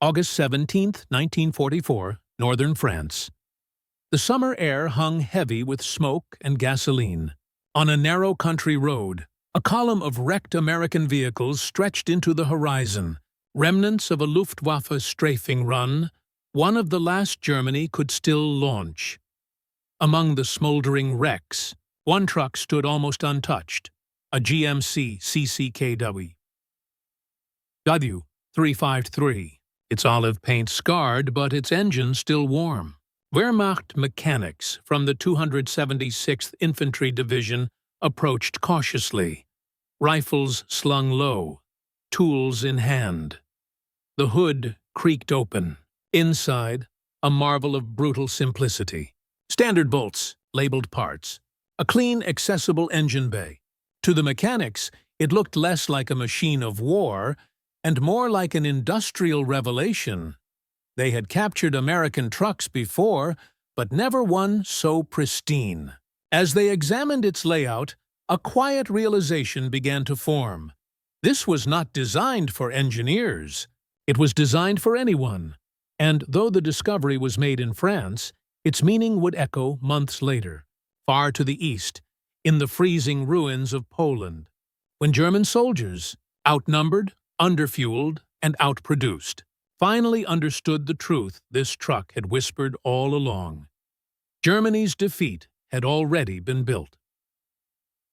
August 17, 1944, northern France. The summer air hung heavy with smoke and gasoline. On a narrow country road, a column of wrecked American vehicles stretched into the horizon, remnants of a Luftwaffe strafing run, one of the last Germany could still launch. Among the smoldering wrecks, one truck stood almost untouched, a GMC CCKW. W353. Its olive paint scarred, but its engine still warm. Wehrmacht mechanics from the 276th Infantry Division approached cautiously, rifles slung low, tools in hand. The hood creaked open. Inside, a marvel of brutal simplicity. Standard bolts, labeled parts. A clean, accessible engine bay. To the mechanics, it looked less like a machine of war and more like an industrial revelation. They had captured American trucks before, but never one so pristine. As they examined its layout, a quiet realization began to form. This was not designed for engineers. It was designed for anyone. And though the discovery was made in France, its meaning would echo months later, far to the east, in the freezing ruins of Poland, when German soldiers, outnumbered, underfueled, and outproduced, finally understood the truth this truck had whispered all along. Germany's defeat had already been built.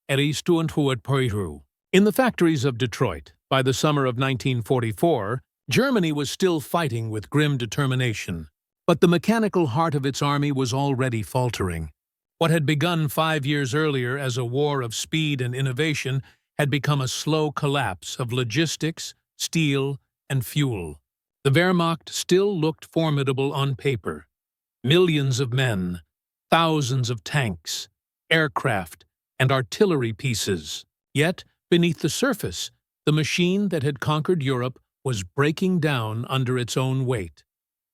In the factories of Detroit, by the summer of 1944, Germany was still fighting with grim determination, but the mechanical heart of its army was already faltering. What had begun 5 years earlier as a war of speed and innovation had become a slow collapse of logistics, steel, and fuel. The Wehrmacht still looked formidable on paper. Millions of men, thousands of tanks, aircraft, and artillery pieces. Yet, beneath the surface, the machine that had conquered Europe was breaking down under its own weight.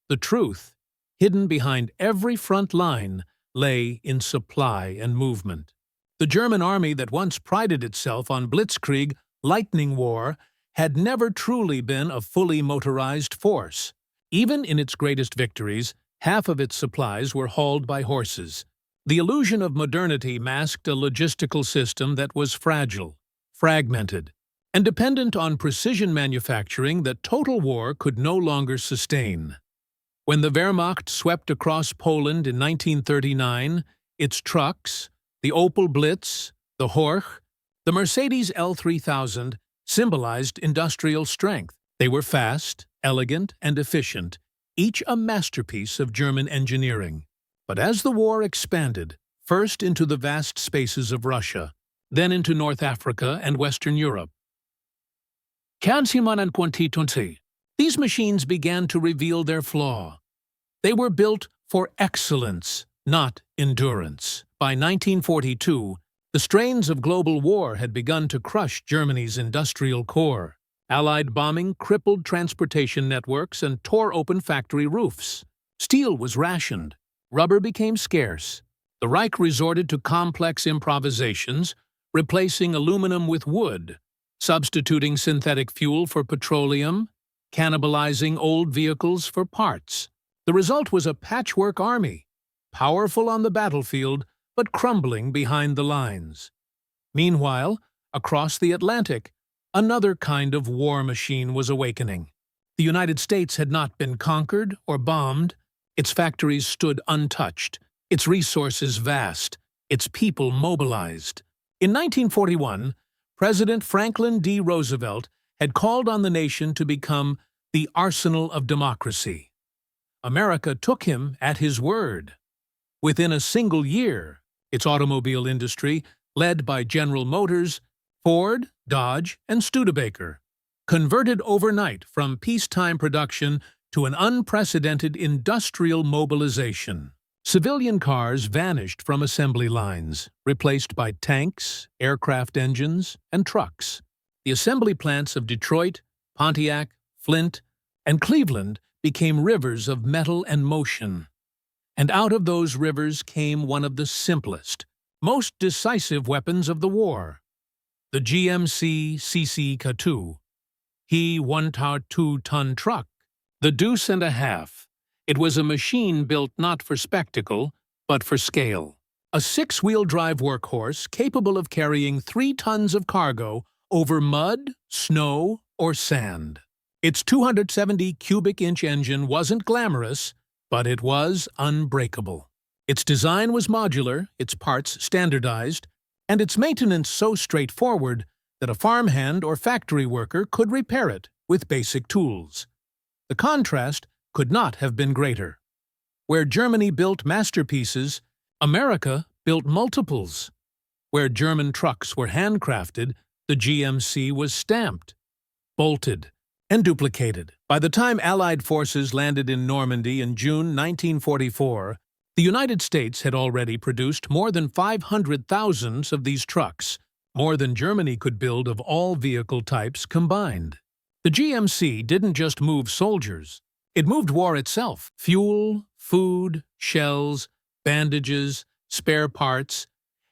The truth, hidden behind every front line, lay in supply and movement. The German army that once prided itself on blitzkrieg, lightning war, had never truly been a fully motorized force. Even in its greatest victories, half of its supplies were hauled by horses. The illusion of modernity masked a logistical system that was fragile, fragmented, and dependent on precision manufacturing that total war could no longer sustain. When the Wehrmacht swept across Poland in 1939, its trucks, the Opel Blitz, the Horch, the Mercedes L3000, symbolized industrial strength. They were fast, elegant, and efficient, each a masterpiece of German engineering. But as the war expanded, first into the vast spaces of Russia, then into North Africa and Western Europe, these machines began to reveal their flaw. They were built for excellence, not endurance. By 1942, the strains of global war had begun to crush Germany's industrial core. Allied bombing crippled transportation networks and tore open factory roofs. Steel was rationed. Rubber became scarce. The Reich resorted to complex improvisations, replacing aluminum with wood, substituting synthetic fuel for petroleum, cannibalizing old vehicles for parts. The result was a patchwork army, powerful on the battlefield, but crumbling behind the lines. Meanwhile, across the Atlantic, another kind of war machine was awakening. The United States had not been conquered or bombed. Its factories stood untouched, its resources vast, its people mobilized. In 1941, President Franklin D. Roosevelt had called on the nation to become the arsenal of democracy. America took him at his word. Within a single year, its automobile industry, led by General Motors, Ford, Dodge, and Studebaker, converted overnight from peacetime production to an unprecedented industrial mobilization. Civilian cars vanished from assembly lines, replaced by tanks, aircraft engines, and trucks. The assembly plants of Detroit, Pontiac, Flint, and Cleveland became rivers of metal and motion. And out of those rivers came one of the simplest, most decisive weapons of the war, the GMC CCKW, 1.2-ton truck The Deuce and a Half. It was a machine built not for spectacle, but for scale. A six-wheel drive workhorse capable of carrying 3 tons of cargo over mud, snow, or sand. Its 270 cubic inch engine wasn't glamorous, but it was unbreakable. Its design was modular, its parts standardized, and its maintenance so straightforward that a farmhand or factory worker could repair it with basic tools. The contrast could not have been greater. Where Germany built masterpieces, America built multiples. Where German trucks were handcrafted, the GMC was stamped, bolted, and duplicated. By the time Allied forces landed in Normandy in June 1944, the United States had already produced more than 500,000 of these trucks, more than Germany could build of all vehicle types combined. The GMC didn't just move soldiers, it moved war itself. Fuel, food, shells, bandages, spare parts,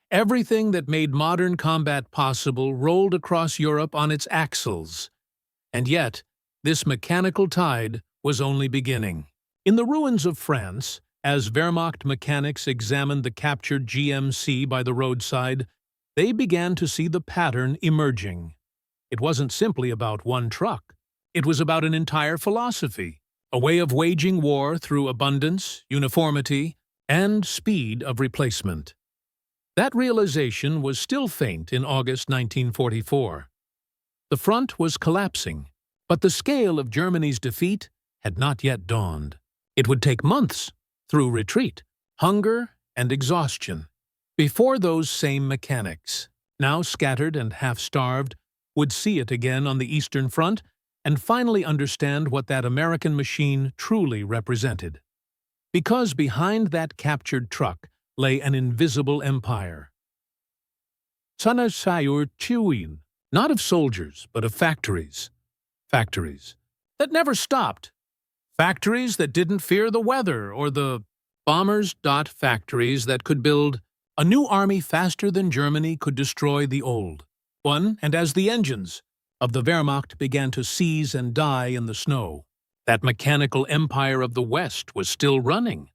everything that made modern combat possible rolled across Europe on its axles. And yet, this mechanical tide was only beginning. In the ruins of France, as Wehrmacht mechanics examined the captured GMC by the roadside, they began to see the pattern emerging. It wasn't simply about one truck. It was about an entire philosophy, a way of waging war through abundance, uniformity, and speed of replacement. That realization was still faint in August 1944. The front was collapsing, but the scale of Germany's defeat had not yet dawned. It would take months, through retreat, hunger, and exhaustion, before those same mechanics, now scattered and half-starved, would see it again on the Eastern Front and finally understand what that American machine truly represented. Because behind that captured truck lay an invisible empire. Not of soldiers, but of factories. Factories that never stopped. Factories that didn't fear the weather or the bombers. Factories that could build a new army faster than Germany could destroy the old one, and as the engines of the Wehrmacht began to seize and die in the snow, that mechanical empire of the West was still running,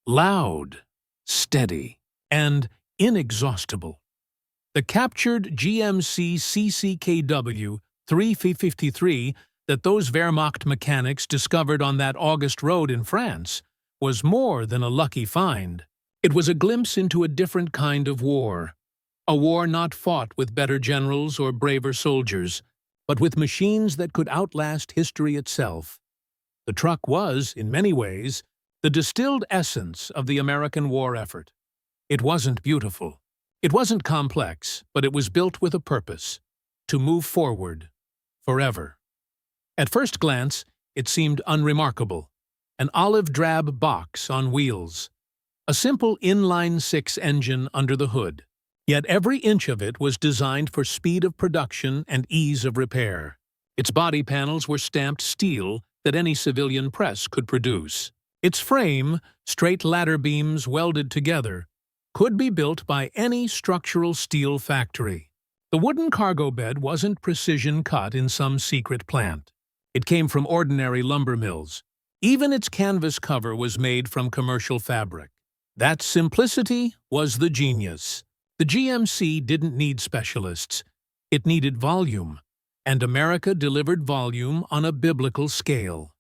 loud, steady, and inexhaustible. The captured GMC CCKW 353 that those Wehrmacht mechanics discovered on that August road in France was more than a lucky find. It was a glimpse into a different kind of war, a war not fought with better generals or braver soldiers, but with machines that could outlast history itself. The truck was, in many ways, the distilled essence of the American war effort. It wasn't beautiful. It wasn't complex, but it was built with a purpose: to move forward, forever. At first glance, it seemed unremarkable. An olive-drab box on wheels. A simple inline-six engine under the hood. Yet every inch of it was designed for speed of production and ease of repair. Its body panels were stamped steel that any civilian press could produce. Its frame, straight ladder beams welded together, could be built by any structural steel factory. The wooden cargo bed wasn't precision cut in some secret plant. It came from ordinary lumber mills. Even its canvas cover was made from commercial fabric. That simplicity was the genius. The GMC didn't need specialists. It needed volume, and America delivered volume on a biblical scale.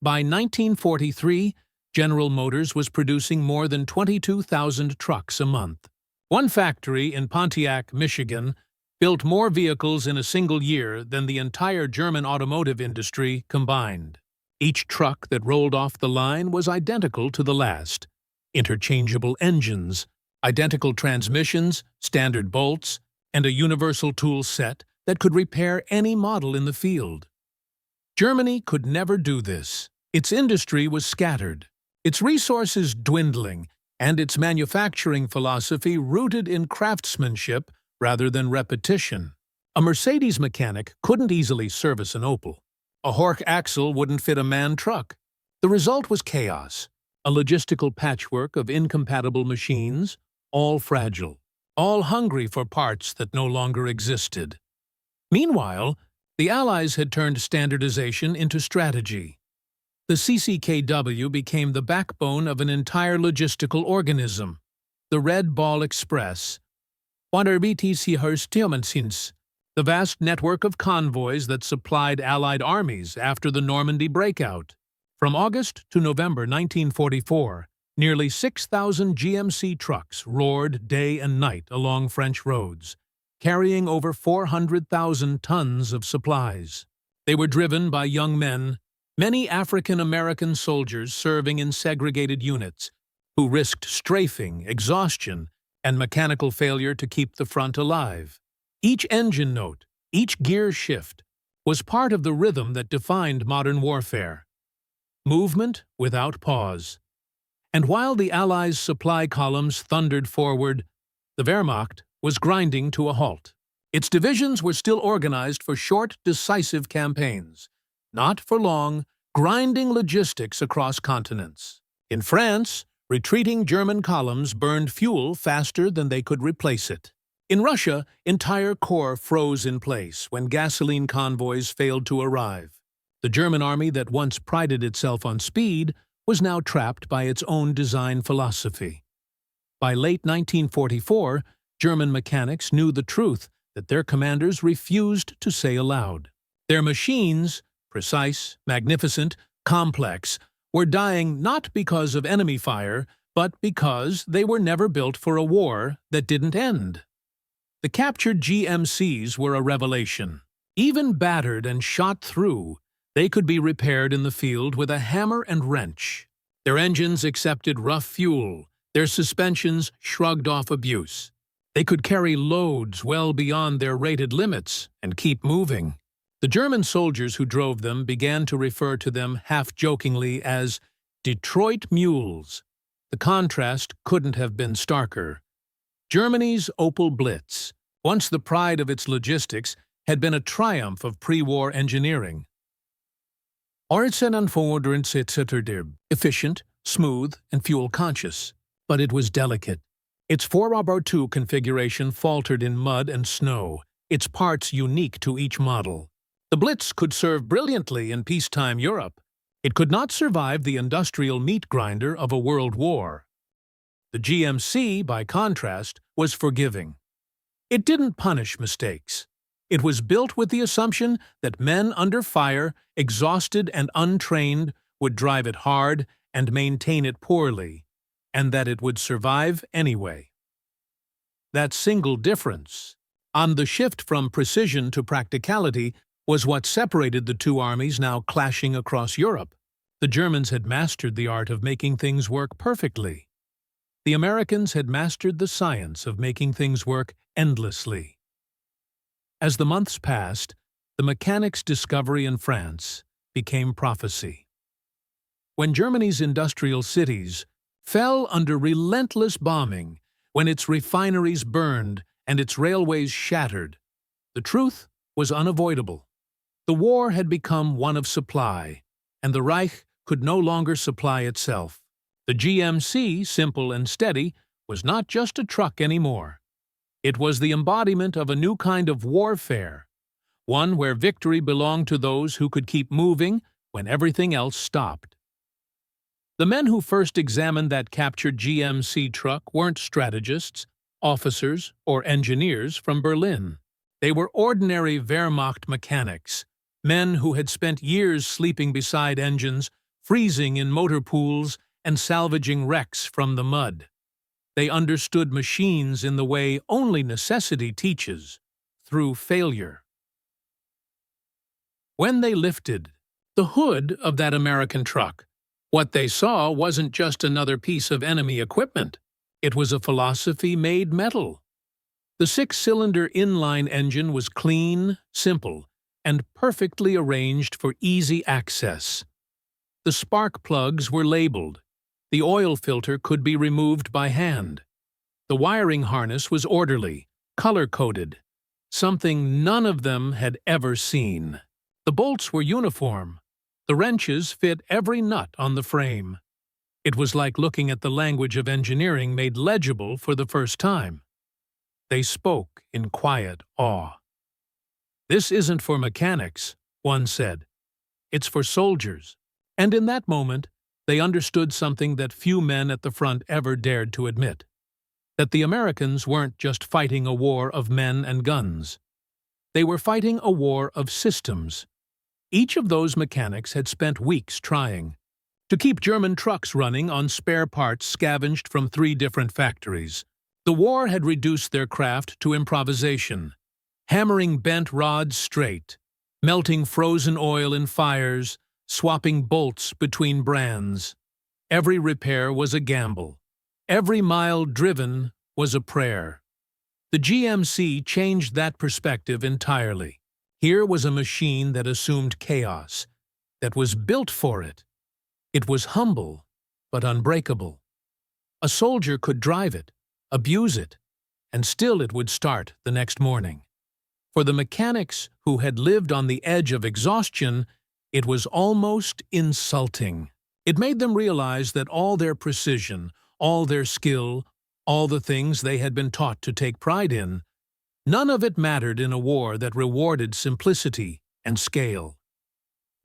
By 1943, General Motors was producing more than 22,000 trucks a month. One factory in Pontiac, Michigan, built more vehicles in a single year than the entire German automotive industry combined. Each truck that rolled off the line was identical to the last. Interchangeable engines, identical transmissions, standard bolts, and a universal tool set that could repair any model in the field. Germany could never do this. Its industry was scattered, its resources dwindling, and its manufacturing philosophy rooted in craftsmanship rather than repetition. A Mercedes mechanic couldn't easily service an Opel. A Horch axle wouldn't fit a MAN truck. The result was chaos, a logistical patchwork of incompatible machines, all fragile, all hungry for parts that no longer existed. Meanwhile, the Allies had turned standardization into strategy. The CCKW became the backbone of an entire logistical organism, the Red Ball Express, the vast network of convoys that supplied Allied armies after the Normandy breakout. From August to November 1944, nearly 6,000 GMC trucks roared day and night along French roads, carrying over 400,000 tons of supplies. They were driven by young men, many African-American soldiers serving in segregated units, who risked strafing, exhaustion, and mechanical failure to keep the front alive. Each engine note, each gear shift, was part of the rhythm that defined modern warfare. Movement without pause. And while the Allies' supply columns thundered forward, the Wehrmacht was grinding to a halt. Its divisions were still organized for short, decisive campaigns, not for long, grinding logistics across continents. In France, retreating German columns burned fuel faster than they could replace it. In Russia, entire corps froze in place when gasoline convoys failed to arrive. The German army that once prided itself on speed was now trapped by its own design philosophy. By late 1944, German mechanics knew the truth that their commanders refused to say aloud. Their machines, precise, magnificent, complex, were dying not because of enemy fire, but because they were never built for a war that didn't end. The captured GMCs were a revelation. Even battered and shot through, they could be repaired in the field with a hammer and wrench. Their engines accepted rough fuel, their suspensions shrugged off abuse. They could carry loads well beyond their rated limits and keep moving. The German soldiers who drove them began to refer to them half-jokingly as Detroit mules. The contrast couldn't have been starker. Germany's Opel Blitz, once the pride of its logistics, had been a triumph of pre-war engineering. Efficient, smooth, and fuel-conscious. But it was delicate. Its 4x2 configuration faltered in mud and snow, its parts unique to each model. The Blitz could serve brilliantly in peacetime Europe. It could not survive the industrial meat grinder of a world war. The GMC, by contrast, was forgiving. It didn't punish mistakes. It was built with the assumption that men under fire, exhausted and untrained, would drive it hard and maintain it poorly, and that it would survive anyway. That single difference, on the shift from precision to practicality, was what separated the two armies now clashing across Europe. The Germans had mastered the art of making things work perfectly. The Americans had mastered the science of making things work endlessly. As the months passed, the mechanics' discovery in France became prophecy. When Germany's industrial cities fell under relentless bombing, when its refineries burned and its railways shattered, the truth was unavoidable. The war had become one of supply, and the Reich could no longer supply itself. The GMC, simple and steady, was not just a truck anymore. It was the embodiment of a new kind of warfare, one where victory belonged to those who could keep moving when everything else stopped. The men who first examined that captured GMC truck weren't strategists, officers, or engineers from Berlin. They were ordinary Wehrmacht mechanics, men who had spent years sleeping beside engines, freezing in motor pools, and salvaging wrecks from the mud. They understood machines in the way only necessity teaches, through failure. When they lifted the hood of that American truck, what they saw wasn't just another piece of enemy equipment. It was a philosophy made metal. The six-cylinder inline engine was clean, simple, and perfectly arranged for easy access. The spark plugs were labeled. The oil filter could be removed by hand. The wiring harness was orderly, color-coded, something none of them had ever seen. The bolts were uniform. The wrenches fit every nut on the frame. It was like looking at the language of engineering made legible for the first time. They spoke in quiet awe. "This isn't for mechanics," one said. "It's for soldiers." And in that moment, they understood something that few men at the front ever dared to admit: that the Americans weren't just fighting a war of men and guns. They were fighting a war of systems. Each of those mechanics had spent weeks trying to keep German trucks running on spare parts scavenged from 3 different factories. The war had reduced their craft to improvisation, hammering bent rods straight, melting frozen oil in fires, swapping bolts between brands. Every repair was a gamble. Every mile driven was a prayer. The GMC changed that perspective entirely. Here was a machine that assumed chaos, that was built for it. It was humble, but unbreakable. A soldier could drive it, abuse it, and still it would start the next morning. For the mechanics who had lived on the edge of exhaustion, it was almost insulting. It made them realize that all their precision, all their skill, all the things they had been taught to take pride in, none of it mattered in a war that rewarded simplicity and scale.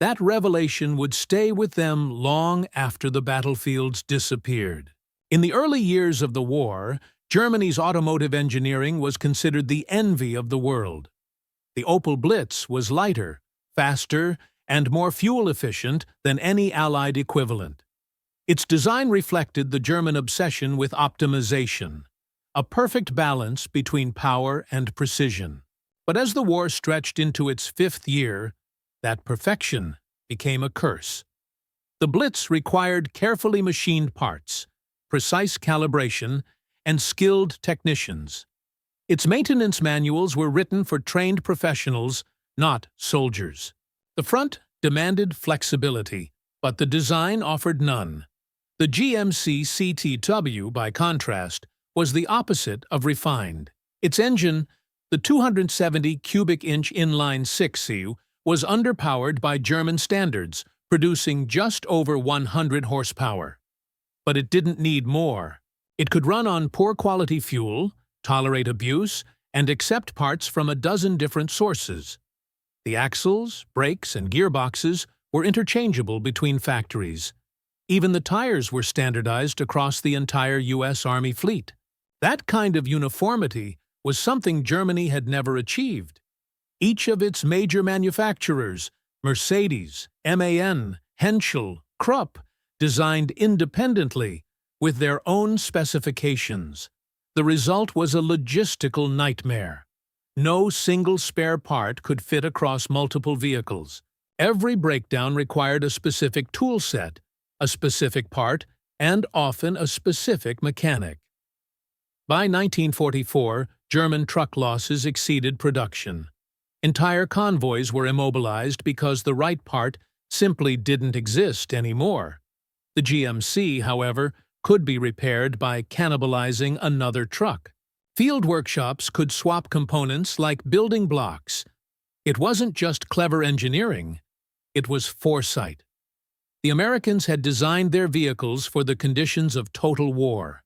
That revelation would stay with them long after the battlefields disappeared. In the early years of the war, Germany's automotive engineering was considered the envy of the world. The Opel Blitz was lighter, faster, and more fuel-efficient than any Allied equivalent. Its design reflected the German obsession with optimization, a perfect balance between power and precision. But as the war stretched into its 5th year, that perfection became a curse. The Blitz required carefully machined parts, precise calibration, and skilled technicians. Its maintenance manuals were written for trained professionals, not soldiers. The front demanded flexibility, but the design offered none. The GMC CCKW, by contrast, was the opposite of refined. Its engine, the 270 cubic-inch inline-6 was underpowered by German standards, producing just over 100 horsepower. But it didn't need more. It could run on poor-quality fuel, tolerate abuse, and accept parts from a dozen different sources. The axles, brakes, and gearboxes were interchangeable between factories. Even the tires were standardized across the entire U.S. Army fleet. That kind of uniformity was something Germany had never achieved. Each of its major manufacturers, Mercedes, MAN, Henschel, Krupp, designed independently, with their own specifications. The result was a logistical nightmare. No single spare part could fit across multiple vehicles. Every breakdown required a specific tool set, a specific part, and often a specific mechanic. By 1944, German truck losses exceeded production. Entire convoys were immobilized because the right part simply didn't exist anymore. The GMC, however, could be repaired by cannibalizing another truck. Field workshops could swap components like building blocks. It wasn't just clever engineering, it was foresight. The Americans had designed their vehicles for the conditions of total war.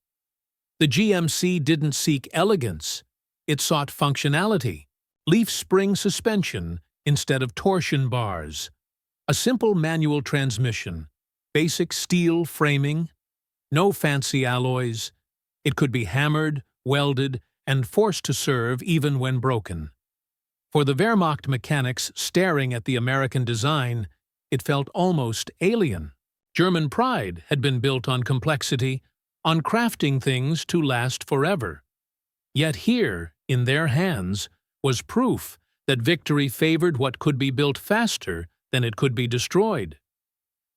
The GMC didn't seek elegance, it sought functionality. Leaf spring suspension instead of torsion bars, a simple manual transmission, basic steel framing, no fancy alloys. It could be hammered, welded, and forced to serve even when broken. For the Wehrmacht mechanics staring at the American design, it felt almost alien. German pride had been built on complexity, on crafting things to last forever. Yet here, in their hands, was proof that victory favored what could be built faster than it could be destroyed.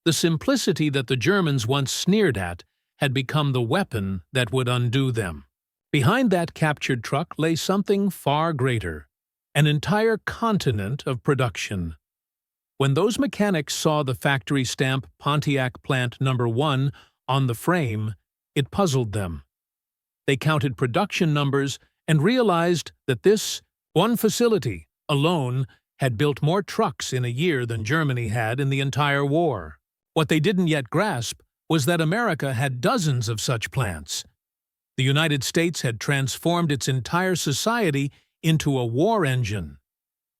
The simplicity that the Germans once sneered at had become the weapon that would undo them. Behind that captured truck lay something far greater, an entire continent of production. When those mechanics saw the factory stamp Pontiac Plant No. 1 on the frame, it puzzled them. They counted production numbers and realized that this one facility, alone, had built more trucks in a year than Germany had in the entire war. What they didn't yet grasp was that America had dozens of such plants. The United States had transformed its entire society into a war engine.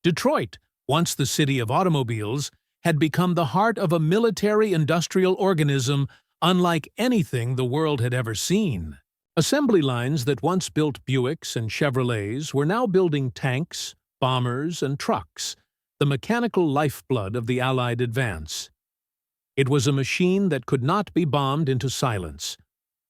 Detroit, once the city of automobiles, had become the heart of a military-industrial organism unlike anything the world had ever seen. Assembly lines that once built Buicks and Chevrolets were now building tanks, bombers, and trucks, the mechanical lifeblood of the Allied advance. It was a machine that could not be bombed into silence.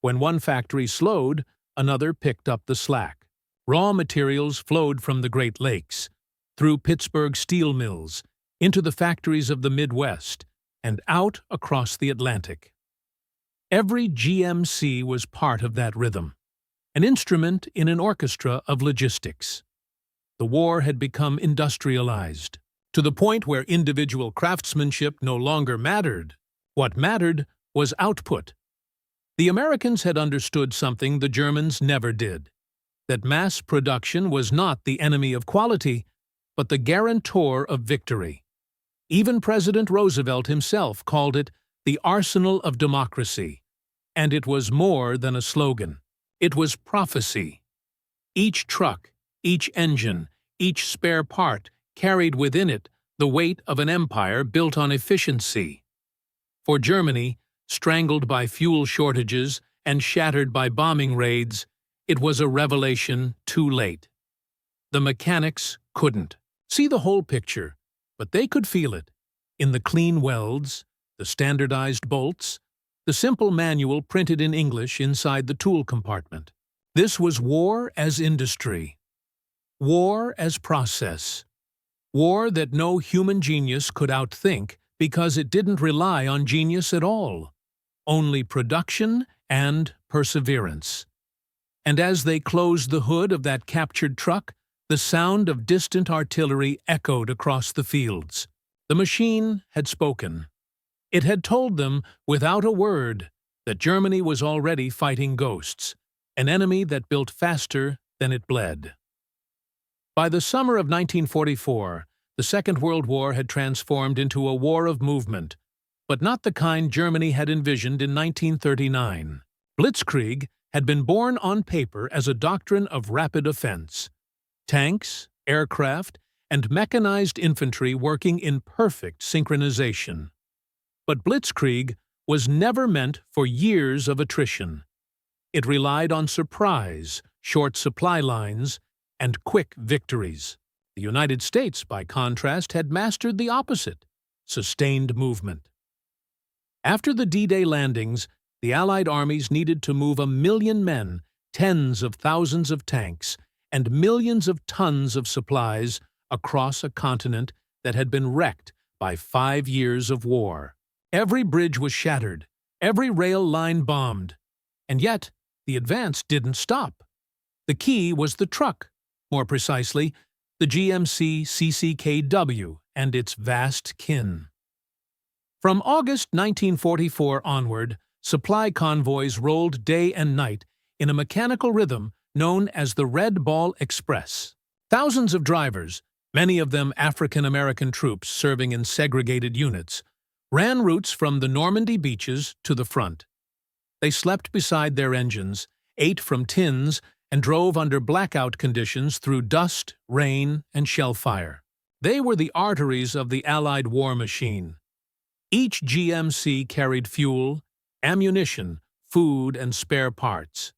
When one factory slowed, another picked up the slack. Raw materials flowed from the Great Lakes, through Pittsburgh steel mills, into the factories of the Midwest, and out across the Atlantic. Every GMC was part of that rhythm, an instrument in an orchestra of logistics. The war had become industrialized, to the point where individual craftsmanship no longer mattered. What mattered was output. The Americans had understood something the Germans never did, that mass production was not the enemy of quality, but the guarantor of victory. Even President Roosevelt himself called it the arsenal of democracy. And it was more than a slogan. It was prophecy. Each truck, each engine, each spare part carried within it the weight of an empire built on efficiency. For Germany, strangled by fuel shortages and shattered by bombing raids, it was a revelation too late. The mechanics couldn't see the whole picture, but they could feel it in the clean welds, the standardized bolts, the simple manual printed in English inside the tool compartment. This was war as industry, war as process, war that no human genius could outthink because it didn't rely on genius at all, only production and perseverance. And as they closed the hood of that captured truck, the sound of distant artillery echoed across the fields. The machine had spoken. It had told them, without a word, that Germany was already fighting ghosts, an enemy that built faster than it bled. By the summer of 1944, the Second World War had transformed into a war of movement, but not the kind Germany had envisioned in 1939. Blitzkrieg had been born on paper as a doctrine of rapid offense. Tanks, aircraft, and mechanized infantry working in perfect synchronization. But Blitzkrieg was never meant for years of attrition. It relied on surprise, short supply lines, and quick victories. The United States, by contrast, had mastered the opposite: sustained movement. After the D-Day landings, the Allied armies needed to move 1 million men, tens of thousands of tanks, and millions of tons of supplies across a continent that had been wrecked by 5 years of war. Every bridge was shattered, every rail line bombed, and yet the advance didn't stop. The key was the truck, more precisely, the GMC CCKW and its vast kin. From August 1944 onward, supply convoys rolled day and night in a mechanical rhythm known as the Red Ball Express. Thousands of drivers, many of them African-American troops serving in segregated units, ran routes from the Normandy beaches to the front. They slept beside their engines, ate from tins, and drove under blackout conditions through dust, rain, and shell fire. They were the arteries of the Allied war machine. Each GMC carried fuel, ammunition, food, and spare parts.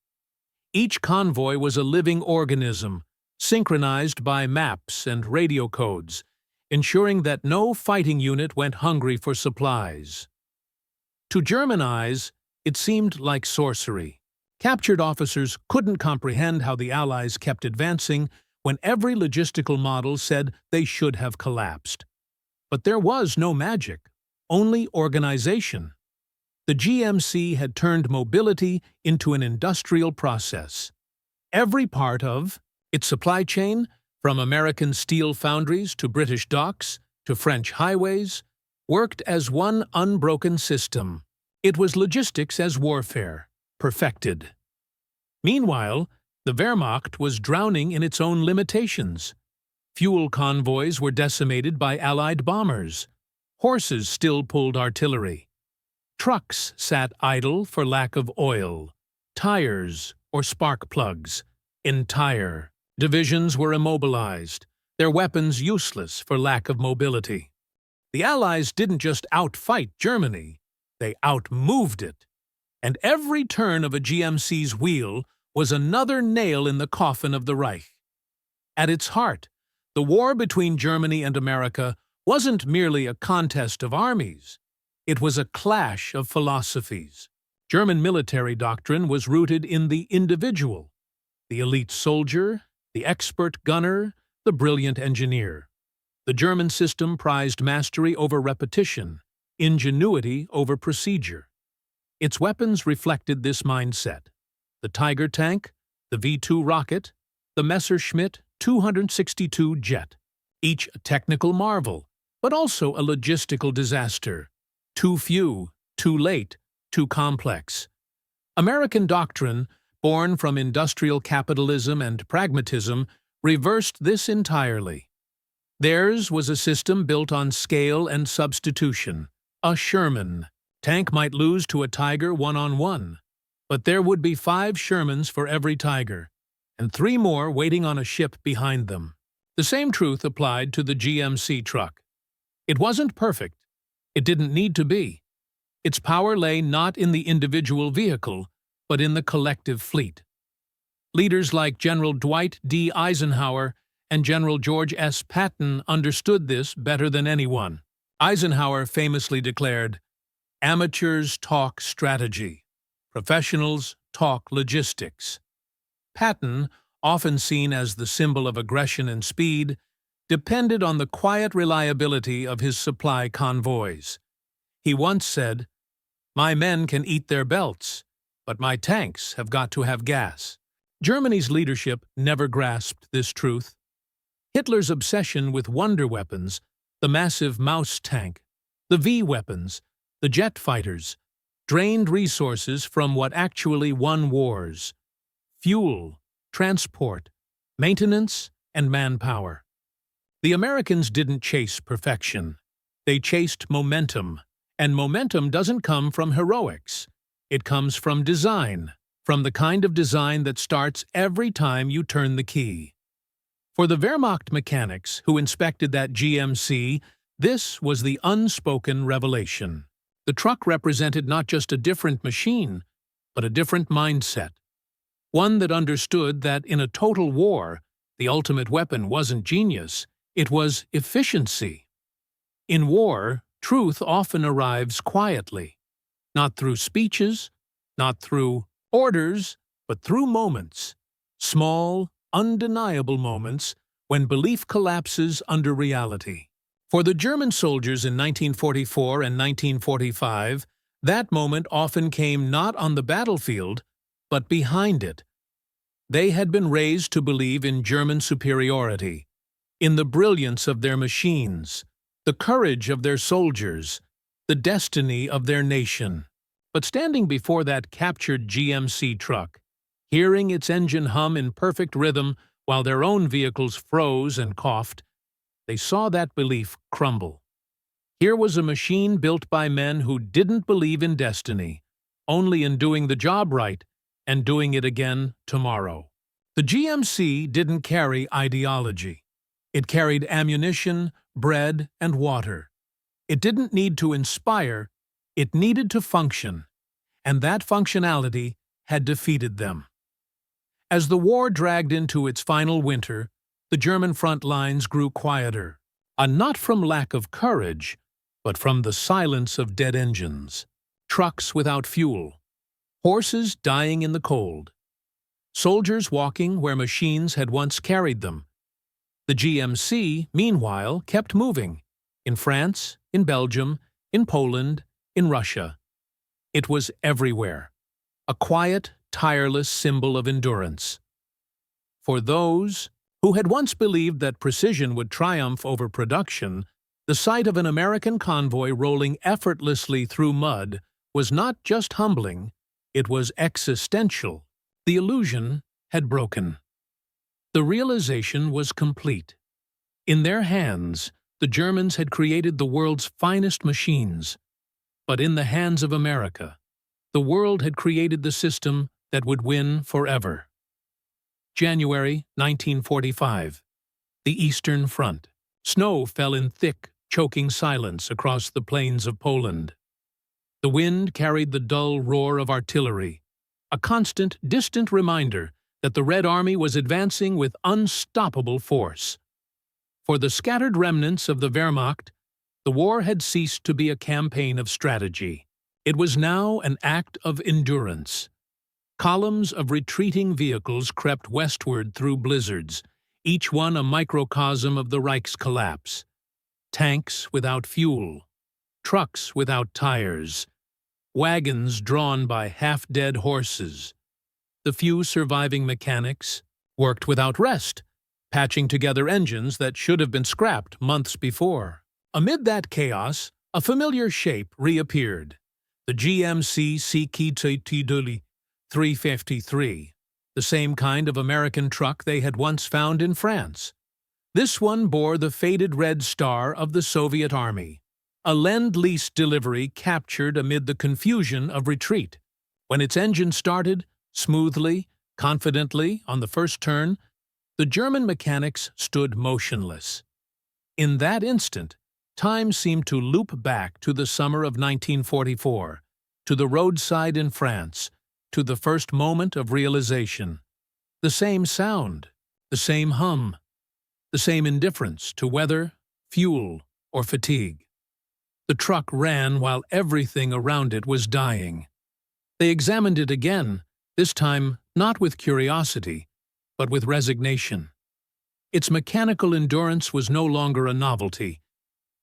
Each convoy was a living organism, synchronized by maps and radio codes, ensuring that no fighting unit went hungry for supplies. To German eyes, it seemed like sorcery. Captured officers couldn't comprehend how the Allies kept advancing when every logistical model said they should have collapsed. But there was no magic, only organization. The GMC had turned mobility into an industrial process. Every part of its supply chain, from American steel foundries to British docks to French highways, worked as one unbroken system. It was logistics as warfare, perfected. Meanwhile, the Wehrmacht was drowning in its own limitations. Fuel convoys were decimated by Allied bombers. Horses still pulled artillery. Trucks sat idle for lack of oil, tires, or spark plugs. Entire divisions were immobilized, their weapons useless for lack of mobility. The Allies didn't just outfight Germany, they outmoved it. And every turn of a GMC's wheel was another nail in the coffin of the Reich. At its heart, the war between Germany and America wasn't merely a contest of armies. It was a clash of philosophies. German military doctrine was rooted in the individual, the elite soldier, the expert gunner, the brilliant engineer. The German system prized mastery over repetition, ingenuity over procedure. Its weapons reflected this mindset. The Tiger tank, the V-2 rocket, the Messerschmitt 262 jet, each a technical marvel, but also a logistical disaster. Too few, too late, too complex. American doctrine, born from industrial capitalism and pragmatism, reversed this entirely. Theirs was a system built on scale and substitution. A Sherman. Tank might lose to a Tiger one-on-one, but there would be 5 Shermans for every Tiger, and 3 more waiting on a ship behind them. The same truth applied to the GMC truck. It wasn't perfect. It didn't need to be. Its power lay not in the individual vehicle, but in the collective fleet. Leaders like General Dwight D. Eisenhower and General George S. Patton understood this better than anyone. Eisenhower famously declared, "Amateurs talk strategy. Professionals talk logistics." Patton, often seen as the symbol of aggression and speed, depended on the quiet reliability of his supply convoys. He once said, "My men can eat their belts, but my tanks have got to have gas." Germany's leadership never grasped this truth. Hitler's obsession with wonder weapons, the massive Maus tank, the V-weapons, the jet fighters, drained resources from what actually won wars: fuel, transport, maintenance, and manpower. The Americans didn't chase perfection. They chased momentum, and momentum doesn't come from heroics. It comes from design, from the kind of design that starts every time you turn the key. For the Wehrmacht mechanics who inspected that GMC, this was the unspoken revelation. The truck represented not just a different machine, but a different mindset. One that understood that in a total war, the ultimate weapon wasn't genius, it was efficiency. In war, truth often arrives quietly, not through speeches, not through orders, but through moments. Small, undeniable moments when belief collapses under reality. For the German soldiers in 1944 and 1945, that moment often came not on the battlefield, but behind it. They had been raised to believe in German superiority, in the brilliance of their machines, the courage of their soldiers, the destiny of their nation. But standing before that captured GMC truck, hearing its engine hum in perfect rhythm while their own vehicles froze and coughed, they saw that belief crumble. Here was a machine built by men who didn't believe in destiny, only in doing the job right and doing it again tomorrow. The GMC didn't carry ideology. It carried ammunition, bread, and water. It didn't need to inspire, it needed to function, and that functionality had defeated them. As the war dragged into its final winter, the German front lines grew quieter, not from lack of courage, but from the silence of dead engines, trucks without fuel, horses dying in the cold, soldiers walking where machines had once carried them. The GMC, meanwhile, kept moving, in France, in Belgium, in Poland, in Russia. It was everywhere, a quiet, tireless symbol of endurance. For those who had once believed that precision would triumph over production, the sight of an American convoy rolling effortlessly through mud was not just humbling, it was existential. The illusion had broken. The realization was complete. In their hands, the Germans had created the world's finest machines. But in the hands of America, the world had created the system that would win forever. January 1945. The Eastern Front. Snow fell in thick, choking silence across the plains of Poland. The wind carried the dull roar of artillery, a constant, distant reminder that the Red Army was advancing with unstoppable force. For the scattered remnants of the Wehrmacht, the war had ceased to be a campaign of strategy. It was now an act of endurance. Columns of retreating vehicles crept westward through blizzards, each one a microcosm of the Reich's collapse. Tanks without fuel, trucks without tires, wagons drawn by half-dead horses. The few surviving mechanics worked without rest, patching together engines that should have been scrapped months before. Amid that chaos, a familiar shape reappeared. The GMC CCKW 353, the same kind of American truck they had once found in France. This one bore the faded red star of the Soviet Army, a Lend-Lease delivery captured amid the confusion of retreat. When its engine started, smoothly, confidently, on the first turn, the German mechanics stood motionless. In that instant, time seemed to loop back to the summer of 1944, to the roadside in France, to the first moment of realization. The same sound, the same hum, the same indifference to weather, fuel, or fatigue. The truck ran while everything around it was dying. They examined it again, this time not with curiosity, but with resignation. Its mechanical endurance was no longer a novelty.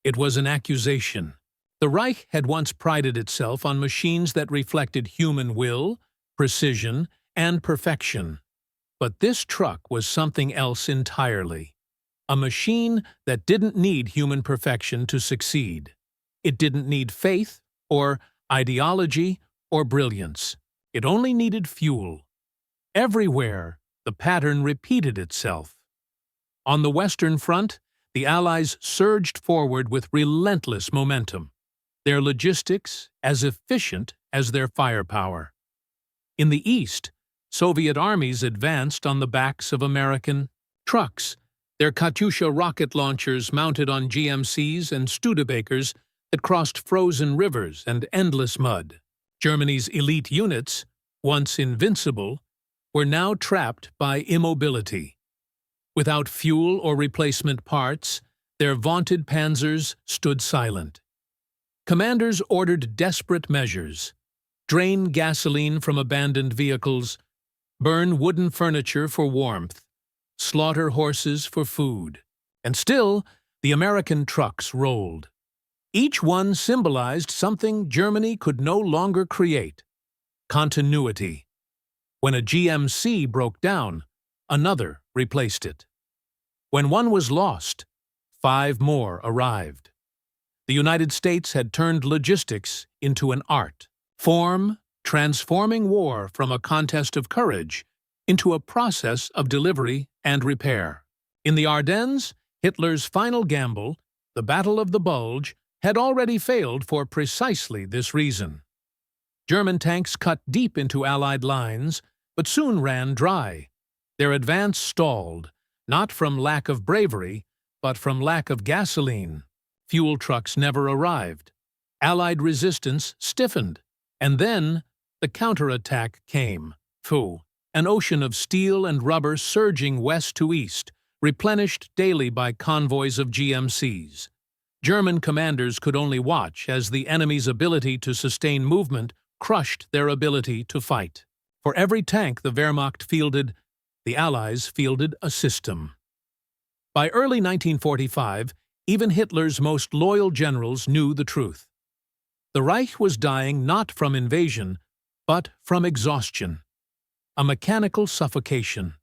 It was an accusation. The Reich had once prided itself on machines that reflected human will, precision, and perfection. But this truck was something else entirely. A machine that didn't need human perfection to succeed. It didn't need faith, or ideology, or brilliance. It only needed fuel. Everywhere, the pattern repeated itself. On the Western Front, the Allies surged forward with relentless momentum, their logistics as efficient as their firepower. In the East, Soviet armies advanced on the backs of American trucks, their Katyusha rocket launchers mounted on GMCs and Studebakers that crossed frozen rivers and endless mud. Germany's elite units, once invincible, were now trapped by immobility. Without fuel or replacement parts, their vaunted panzers stood silent. Commanders ordered desperate measures: drain gasoline from abandoned vehicles, burn wooden furniture for warmth, slaughter horses for food. And still, the American trucks rolled. Each one symbolized something Germany could no longer create: continuity. When a GMC broke down, another replaced it. When one was lost, 5 more arrived. The United States had turned logistics into an art form, transforming war from a contest of courage into a process of delivery and repair. In the Ardennes, Hitler's final gamble, the Battle of the Bulge, had already failed for precisely this reason. German tanks cut deep into Allied lines, but soon ran dry. Their advance stalled, not from lack of bravery, but from lack of gasoline. Fuel trucks never arrived. Allied resistance stiffened, and then the counterattack came. An ocean of steel and rubber surging west to east, replenished daily by convoys of GMCs. German commanders could only watch as the enemy's ability to sustain movement crushed their ability to fight. For every tank the Wehrmacht fielded, the Allies fielded a system. By early 1945, even Hitler's most loyal generals knew the truth. The Reich was dying not from invasion, but from exhaustion. A mechanical suffocation.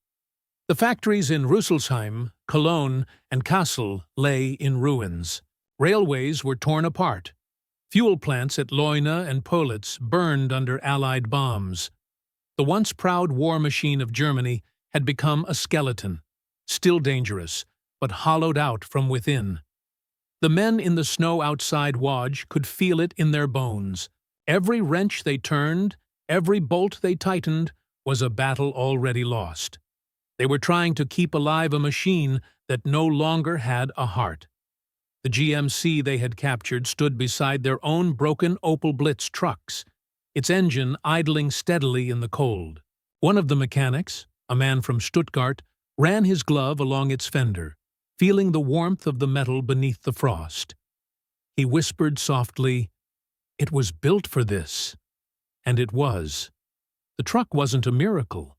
The factories in Rüsselsheim, Cologne, and Kassel lay in ruins. Railways were torn apart. Fuel plants at Leuna and Politz burned under Allied bombs. The once proud war machine of Germany had become a skeleton, still dangerous, but hollowed out from within. The men in the snow outside Łódź could feel it in their bones. Every wrench they turned, every bolt they tightened, was a battle already lost. They were trying to keep alive a machine that no longer had a heart. The GMC they had captured stood beside their own broken Opel Blitz trucks, its engine idling steadily in the cold. One of the mechanics, a man from Stuttgart, ran his glove along its fender, feeling the warmth of the metal beneath the frost. He whispered softly, "It was built for this." And it was. The truck wasn't a miracle.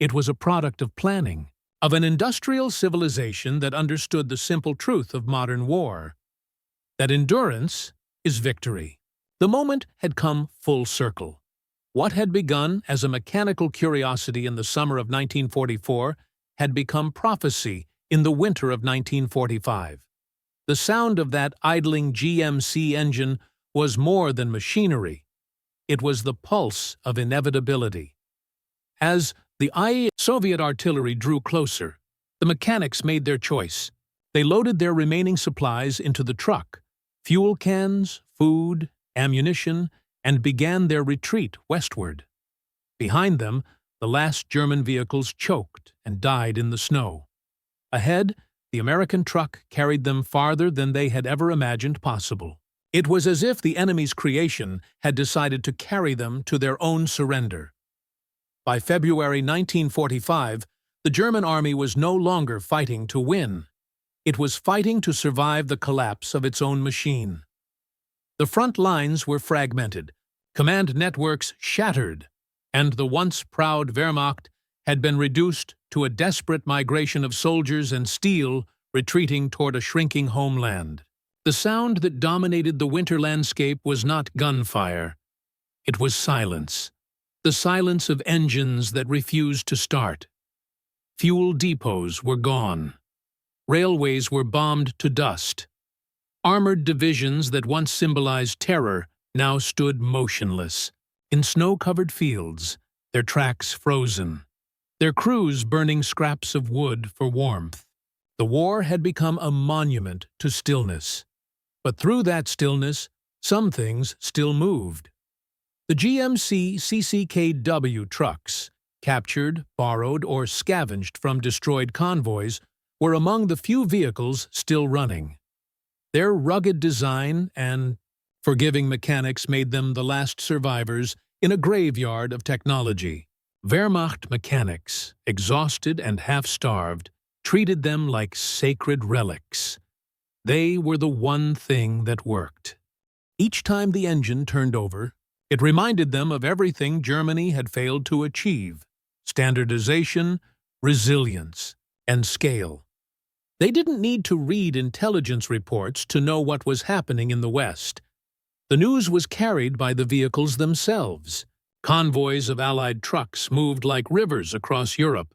It was a product of planning, of an industrial civilization that understood the simple truth of modern war, that endurance is victory. The moment had come full circle. What had begun as a mechanical curiosity in the summer of 1944 had become prophecy in the winter of 1945. The sound of that idling GMC engine was more than machinery. It was the pulse of inevitability. As the Soviet artillery drew closer, the mechanics made their choice. They loaded their remaining supplies into the truck, fuel cans, food, ammunition, and began their retreat westward. Behind them, the last German vehicles choked and died in the snow. Ahead, the American truck carried them farther than they had ever imagined possible. It was as if the enemy's creation had decided to carry them to their own surrender. By February 1945, the German army was no longer fighting to win. It was fighting to survive the collapse of its own machine. The front lines were fragmented, command networks shattered, and the once proud Wehrmacht had been reduced to a desperate migration of soldiers and steel retreating toward a shrinking homeland. The sound that dominated the winter landscape was not gunfire. It was silence. The silence of engines that refused to start. Fuel depots were gone. Railways were bombed to dust. Armored divisions that once symbolized terror now stood motionless, in snow-covered fields, their tracks frozen, their crews burning scraps of wood for warmth. The war had become a monument to stillness. But through that stillness, some things still moved. The GMC CCKW trucks, captured, borrowed, or scavenged from destroyed convoys, were among the few vehicles still running. Their rugged design and forgiving mechanics made them the last survivors in a graveyard of technology. Wehrmacht mechanics, exhausted and half-starved, treated them like sacred relics. They were the one thing that worked. Each time the engine turned over, it reminded them of everything Germany had failed to achieve: standardization, resilience, and scale. They didn't need to read intelligence reports to know what was happening in the West. The news was carried by the vehicles themselves. Convoys of Allied trucks moved like rivers across Europe,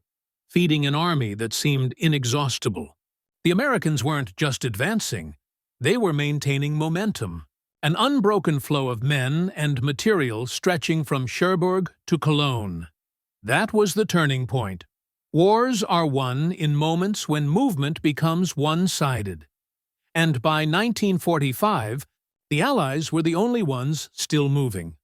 feeding an army that seemed inexhaustible. The Americans weren't just advancing, they were maintaining momentum, an unbroken flow of men and material stretching from Cherbourg to Cologne. That was the turning point. Wars are won in moments when movement becomes one-sided. And by 1945, the Allies were the only ones still moving.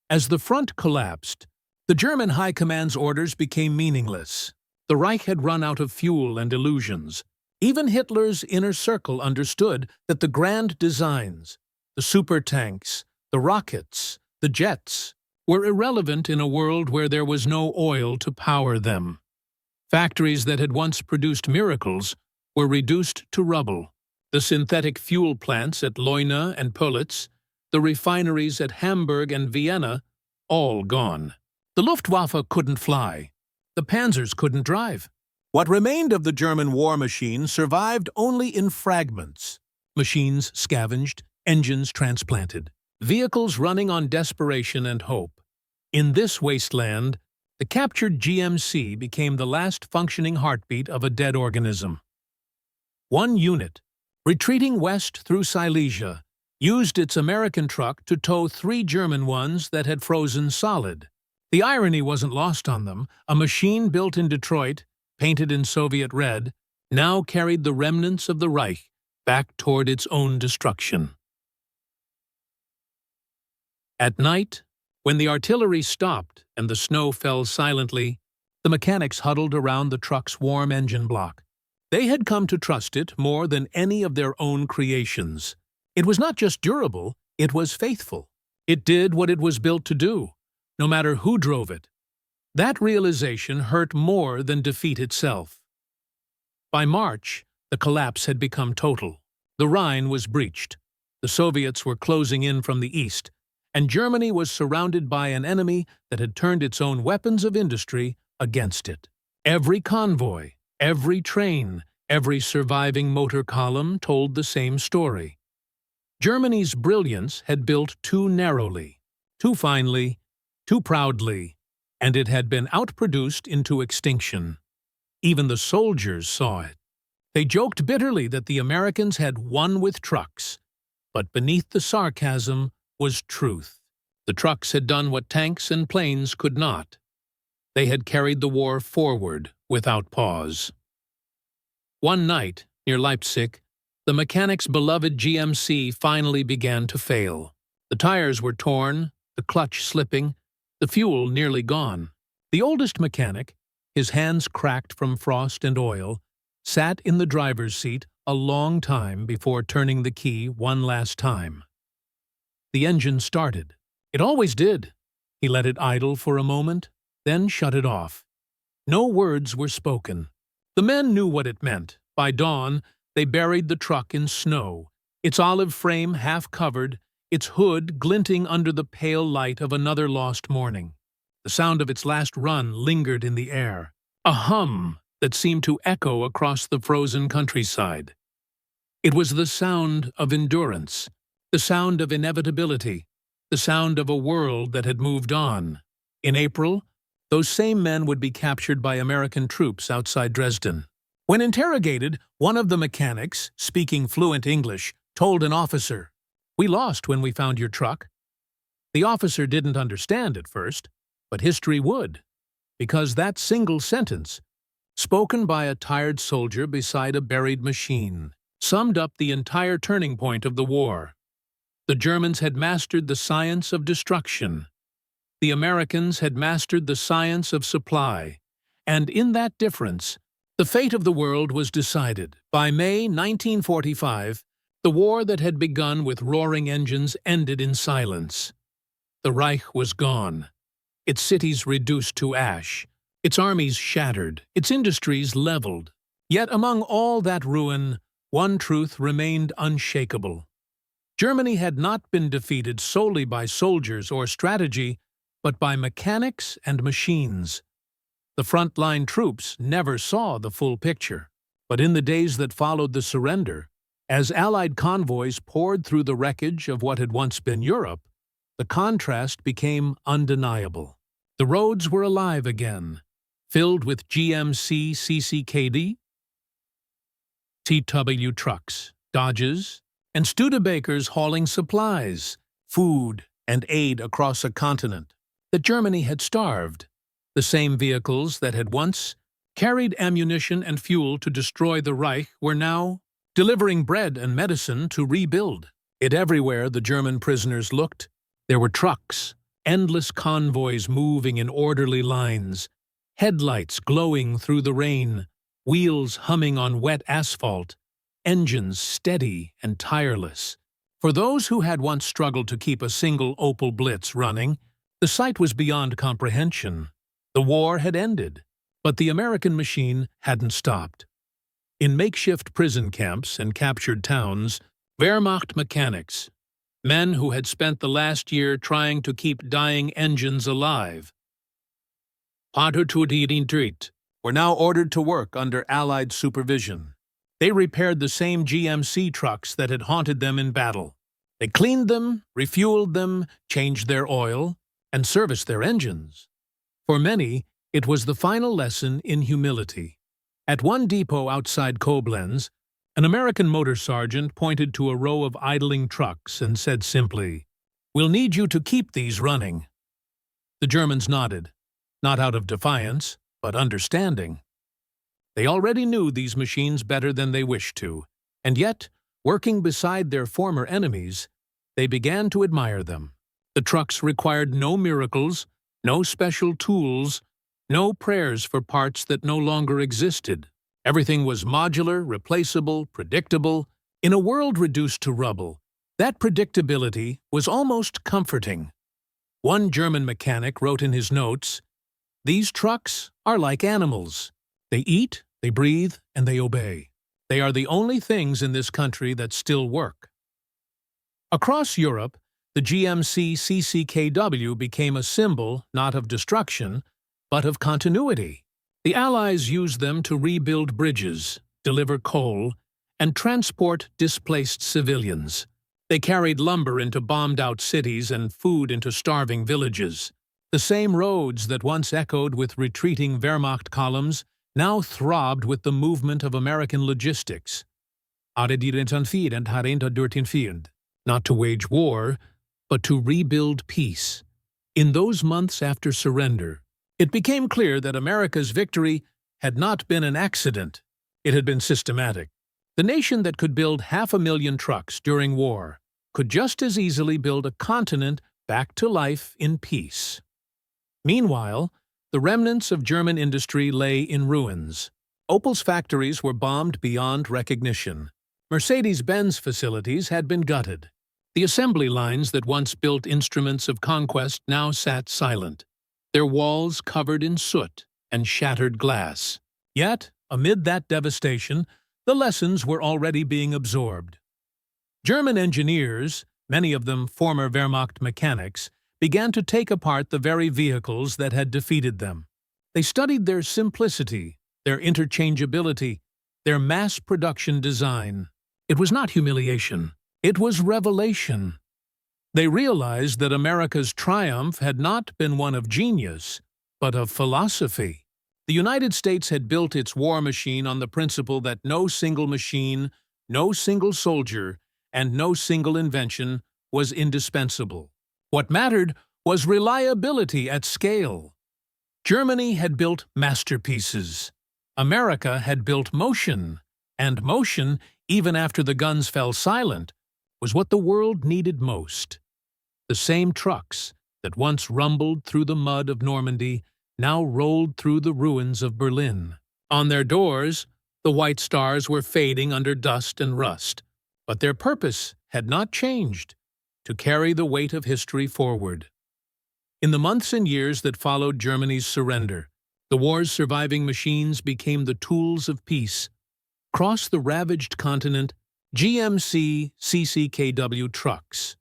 As the front collapsed, the German High Command's orders became meaningless. The Reich had run out of fuel and illusions. Even Hitler's inner circle understood that the grand designs, the super tanks, the rockets, the jets, were irrelevant in a world where there was no oil to power them. Factories that had once produced miracles were reduced to rubble. The synthetic fuel plants at Leuna and Pölitz, the refineries at Hamburg and Vienna, all gone. The Luftwaffe couldn't fly. The panzers couldn't drive. What remained of the German war machine survived only in fragments. Machines scavenged, engines transplanted, vehicles running on desperation and hope. In this wasteland, the captured GMC became the last functioning heartbeat of a dead organism. One unit, retreating west through Silesia, used its American truck to tow 3 German ones that had frozen solid. The irony wasn't lost on them. A machine built in Detroit, painted in Soviet red, now carried the remnants of the Reich back toward its own destruction. At night, when the artillery stopped and the snow fell silently, the mechanics huddled around the truck's warm engine block. They had come to trust it more than any of their own creations. It was not just durable, it was faithful. It did what it was built to do, no matter who drove it. That realization hurt more than defeat itself. By March, the collapse had become total. The Rhine was breached. The Soviets were closing in from the east, and Germany was surrounded by an enemy that had turned its own weapons of industry against it. Every convoy, every train, every surviving motor column told the same story. Germany's brilliance had built too narrowly, too finely, too proudly, and it had been outproduced into extinction. Even the soldiers saw it. They joked bitterly that the Americans had won with trucks, but beneath the sarcasm was truth. The trucks had done what tanks and planes could not. They had carried the war forward without pause. One night, near Leipzig, the mechanic's beloved GMC finally began to fail. The tires were torn, the clutch slipping, the fuel nearly gone. The oldest mechanic, his hands cracked from frost and oil, sat in the driver's seat a long time before turning the key one last time. The engine started. It always did. He let it idle for a moment, then shut it off. No words were spoken. The men knew what it meant. By dawn, they buried the truck in snow, its olive frame half covered, its hood glinting under the pale light of another lost morning. The sound of its last run lingered in the air, a hum that seemed to echo across the frozen countryside. It was the sound of endurance, the sound of inevitability, the sound of a world that had moved on. In April, those same men would be captured by American troops outside Dresden. When interrogated, one of the mechanics, speaking fluent English, told an officer, "We lost when we found your truck." The officer didn't understand at first, but history would, because that single sentence, spoken by a tired soldier beside a buried machine, summed up the entire turning point of the war. The Germans had mastered the science of destruction. The Americans had mastered the science of supply, and in that difference, the fate of the world was decided. By May 1945, the war that had begun with roaring engines ended in silence. The Reich was gone, its cities reduced to ash, its armies shattered, its industries leveled. Yet among all that ruin, one truth remained unshakable. Germany had not been defeated solely by soldiers or strategy, but by mechanics and machines. The frontline troops never saw the full picture, but in the days that followed the surrender, as Allied convoys poured through the wreckage of what had once been Europe, the contrast became undeniable. The roads were alive again, filled with GMC CCKW, TW trucks, Dodges, and Studebakers hauling supplies, food, and aid across a continent that Germany had starved. The same vehicles that had once carried ammunition and fuel to destroy the Reich were now delivering bread and medicine to rebuild it. Everywhere the German prisoners looked, there were trucks, endless convoys moving in orderly lines, headlights glowing through the rain, wheels humming on wet asphalt, engines steady and tireless. For those who had once struggled to keep a single Opel Blitz running, the sight was beyond comprehension. The war had ended, but the American machine hadn't stopped. In makeshift prison camps and captured towns, Wehrmacht mechanics, men who had spent the last year trying to keep dying engines alive, were now ordered to work under Allied supervision. They repaired the same GMC trucks that had haunted them in battle. They cleaned them, refueled them, changed their oil, and serviced their engines. For many, it was the final lesson in humility. At one depot outside Koblenz, an American motor sergeant pointed to a row of idling trucks and said simply, "We'll need you to keep these running." The Germans nodded, not out of defiance, but understanding. They already knew these machines better than they wished to, and yet, working beside their former enemies, they began to admire them. The trucks required no miracles, no special tools, no prayers for parts that no longer existed. Everything was modular, replaceable, predictable. In a world reduced to rubble, that predictability was almost comforting. One German mechanic wrote in his notes, "These trucks are like animals. They eat, they breathe, and they obey. They are the only things in this country that still work." Across Europe, the GMC CCKW became a symbol not of destruction, but of continuity. The Allies used them to rebuild bridges, deliver coal, and transport displaced civilians. They carried lumber into bombed-out cities and food into starving villages. The same roads that once echoed with retreating Wehrmacht columns now throbbed with the movement of American logistics. Not to wage war, but to rebuild peace. In those months after surrender, it became clear that America's victory had not been an accident. It had been systematic. The nation that could build 500,000 trucks during war could just as easily build a continent back to life in peace. Meanwhile, the remnants of German industry lay in ruins. Opel's factories were bombed beyond recognition. Mercedes-Benz facilities had been gutted. The assembly lines that once built instruments of conquest now sat silent, their walls covered in soot and shattered glass. Yet, amid that devastation, the lessons were already being absorbed. German engineers, many of them former Wehrmacht mechanics, began to take apart the very vehicles that had defeated them. They studied their simplicity, their interchangeability, their mass production design. It was not humiliation. It was revelation. They realized that America's triumph had not been one of genius, but of philosophy. The United States had built its war machine on the principle that no single machine, no single soldier, and no single invention was indispensable. What mattered was reliability at scale. Germany had built masterpieces. America had built motion, and motion, even after the guns fell silent, was what the world needed most. The same trucks that once rumbled through the mud of Normandy now rolled through the ruins of Berlin. On their doors, the white stars were fading under dust and rust, but their purpose had not changed: to carry the weight of history forward. In the months and years that followed Germany's surrender, the war's surviving machines became the tools of peace. Across the ravaged continent, GMC CCKW trucks,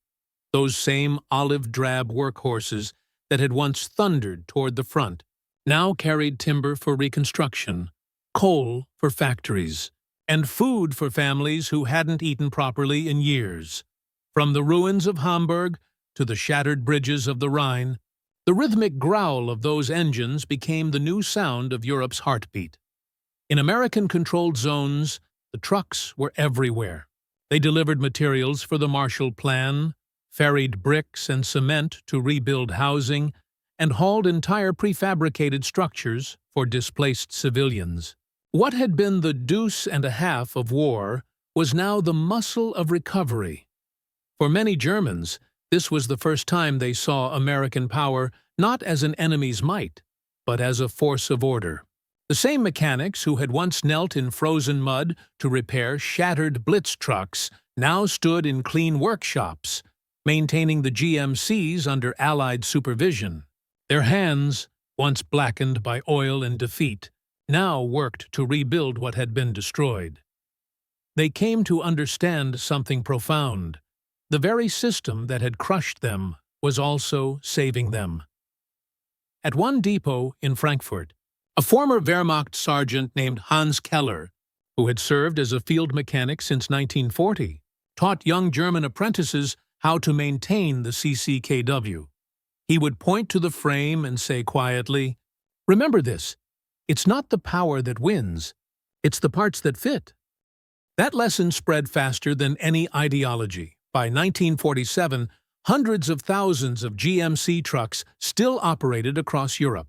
those same olive-drab workhorses that had once thundered toward the front, now carried timber for reconstruction, coal for factories, and food for families who hadn't eaten properly in years. From the ruins of Hamburg to the shattered bridges of the Rhine, the rhythmic growl of those engines became the new sound of Europe's heartbeat. In American-controlled zones, the trucks were everywhere. They delivered materials for the Marshall Plan, ferried bricks and cement to rebuild housing, and hauled entire prefabricated structures for displaced civilians. What had been the deuce and a half of war was now the muscle of recovery. For many Germans, this was the first time they saw American power not as an enemy's might, but as a force of order. The same mechanics who had once knelt in frozen mud to repair shattered Blitz trucks now stood in clean workshops, maintaining the GMCs under Allied supervision. Their hands, once blackened by oil and defeat, now worked to rebuild what had been destroyed. They came to understand something profound. The very system that had crushed them was also saving them. At one depot in Frankfurt, a former Wehrmacht sergeant named Hans Keller, who had served as a field mechanic since 1940, taught young German apprentices how to maintain the CCKW. He would point to the frame and say quietly, "Remember this, it's not the power that wins, it's the parts that fit." That lesson spread faster than any ideology. By 1947, hundreds of thousands of GMC trucks still operated across Europe.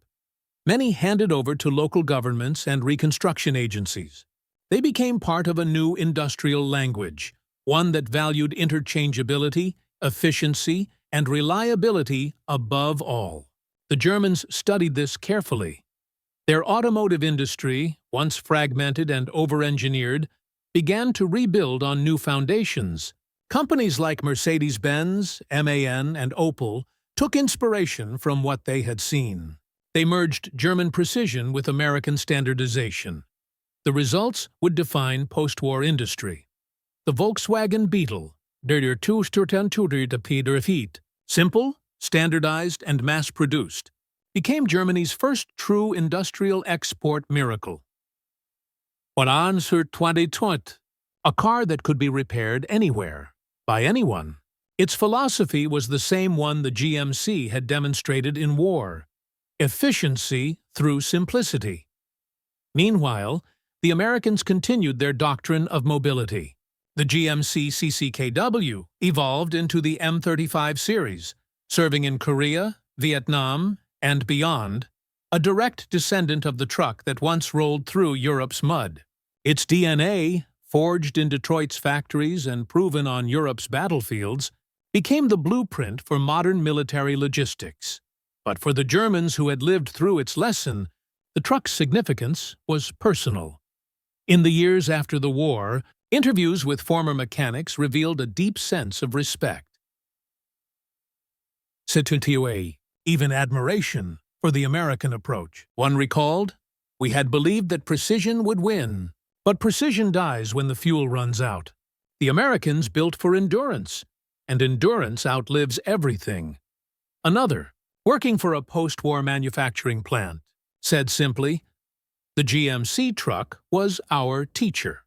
Many handed over to local governments and reconstruction agencies. They became part of a new industrial language, one that valued interchangeability, efficiency, and reliability above all. The Germans studied this carefully. Their automotive industry, once fragmented and over-engineered, began to rebuild on new foundations. Companies like Mercedes-Benz, MAN, and Opel took inspiration from what they had seen. They merged German precision with American standardization. The results would define post-war industry. The Volkswagen Beetle, der simple, standardized, and mass-produced, became Germany's first true industrial export miracle. A car that could be repaired anywhere, by anyone. Its philosophy was the same one the GMC had demonstrated in war: efficiency through simplicity. Meanwhile, the Americans continued their doctrine of mobility. The GMC CCKW evolved into the M35 series, serving in Korea, Vietnam, and beyond, a direct descendant of the truck that once rolled through Europe's mud. Its DNA, forged in Detroit's factories and proven on Europe's battlefields, became the blueprint for modern military logistics. But for the Germans who had lived through its lesson, the truck's significance was personal. In the years after the war, interviews with former mechanics revealed a deep sense of respect. Even admiration for the American approach. One recalled, "We had believed that precision would win, but precision dies when the fuel runs out. The Americans built for endurance, and endurance outlives everything." Another, working for a post-war manufacturing plant, said simply, "The GMC truck was our teacher."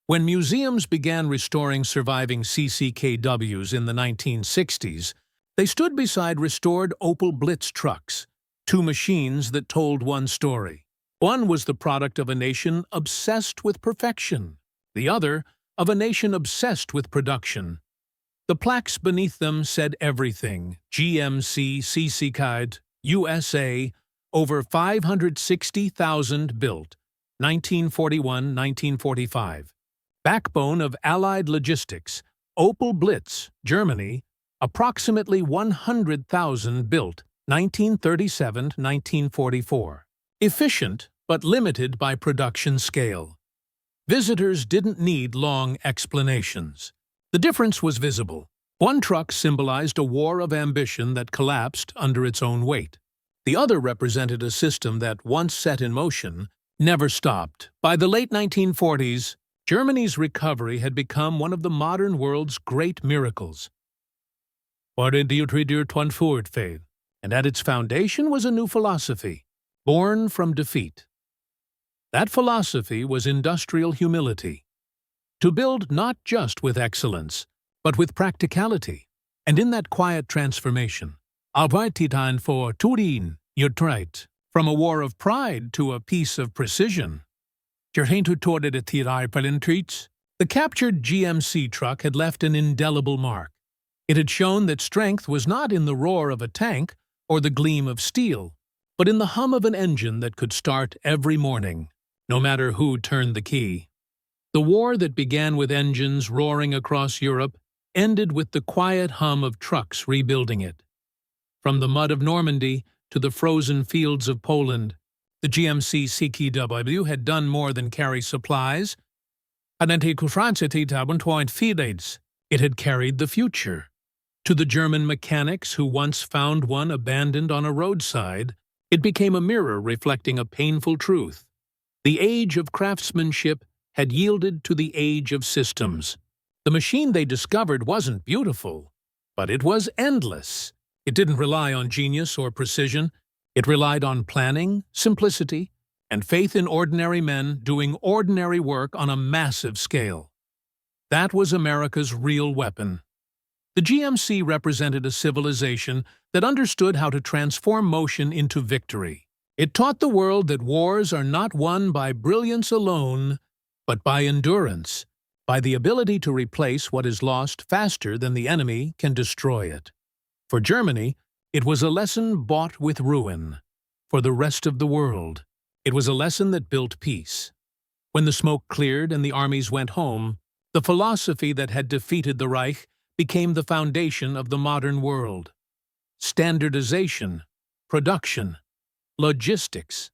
When museums began restoring surviving CCKWs in the 1960s, they stood beside restored Opel Blitz trucks, two machines that told one story. One was the product of a nation obsessed with perfection, the other of a nation obsessed with production. The plaques beneath them said everything: GMC CCKW, USA, over 560,000 built, 1941-1945. Backbone of Allied logistics, Opel Blitz, Germany, approximately 100,000 built, 1937-1944. Efficient, but limited by production scale. Visitors didn't need long explanations. The difference was visible. One truck symbolized a war of ambition that collapsed under its own weight. The other represented a system that, once set in motion, never stopped. By the late 1940s, Germany's recovery had become one of the modern world's great miracles. And at its foundation was a new philosophy, born from defeat. That philosophy was industrial humility. To build not just with excellence, but with practicality. And in that quiet transformation, from a war of pride to a peace of precision. The captured GMC truck had left an indelible mark. It had shown that strength was not in the roar of a tank or the gleam of steel, but in the hum of an engine that could start every morning, no matter who turned the key. The war that began with engines roaring across Europe ended with the quiet hum of trucks rebuilding it. From the mud of Normandy to the frozen fields of Poland, the GMC CCKW had done more than carry supplies. It had carried the future. To the German mechanics who once found one abandoned on a roadside, it became a mirror reflecting a painful truth. The age of craftsmanship had yielded to the age of systems. The machine they discovered wasn't beautiful, but it was endless. It didn't rely on genius or precision. It relied on planning, simplicity, and faith in ordinary men doing ordinary work on a massive scale. That was America's real weapon. The GMC represented a civilization that understood how to transform motion into victory. It taught the world that wars are not won by brilliance alone, but by endurance, by the ability to replace what is lost faster than the enemy can destroy it. For Germany, it was a lesson bought with ruin. For the rest of the world, it was a lesson that built peace. When the smoke cleared and the armies went home, the philosophy that had defeated the Reich became the foundation of the modern world. Standardization, production, logistics.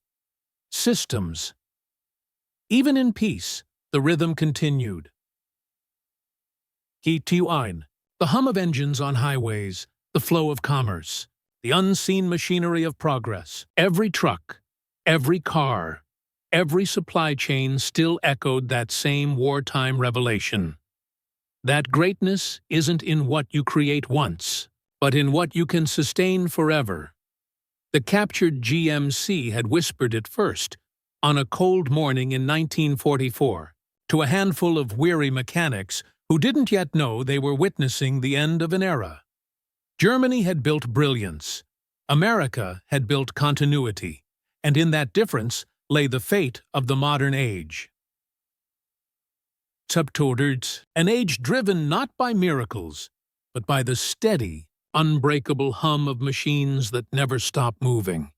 systems. Even in peace, the rhythm continued. The hum of engines on highways, the flow of commerce, the unseen machinery of progress. Every truck, every car, every supply chain still echoed that same wartime revelation. That greatness isn't in what you create once, but in what you can sustain forever. The captured GMC had whispered it first, on a cold morning in 1944, to a handful of weary mechanics who didn't yet know they were witnessing the end of an era. Germany had built brilliance. America had built continuity, and in that difference lay the fate of the modern age. An age driven not by miracles, but by the steady, unbreakable hum of machines that never stop moving.